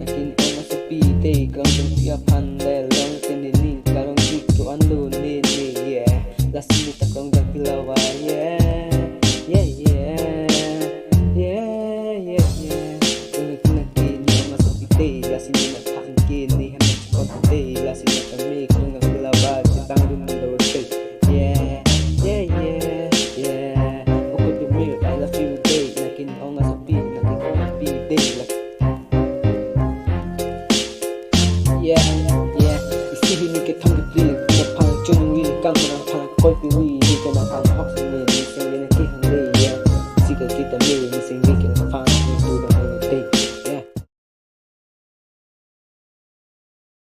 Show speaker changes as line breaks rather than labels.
Nakin ang masapite Kang siapan Lelong tinini Karong dito ando nini Yeah Lasimita kong dakilawa Yeah Yeah yeah Yeah yeah yeah Ngunit nakin ang masapite Lasimita pangkin Ni hanap kote Lasimita kami kong dakilawa Kitang lumalote Yeah yeah yeah Yeah Ukot yung real I love you day Nakin ang masapite Nakin ang masapite Yeah, yeah, isihin ni kita muli, na pang chun wili kang na pang koi pi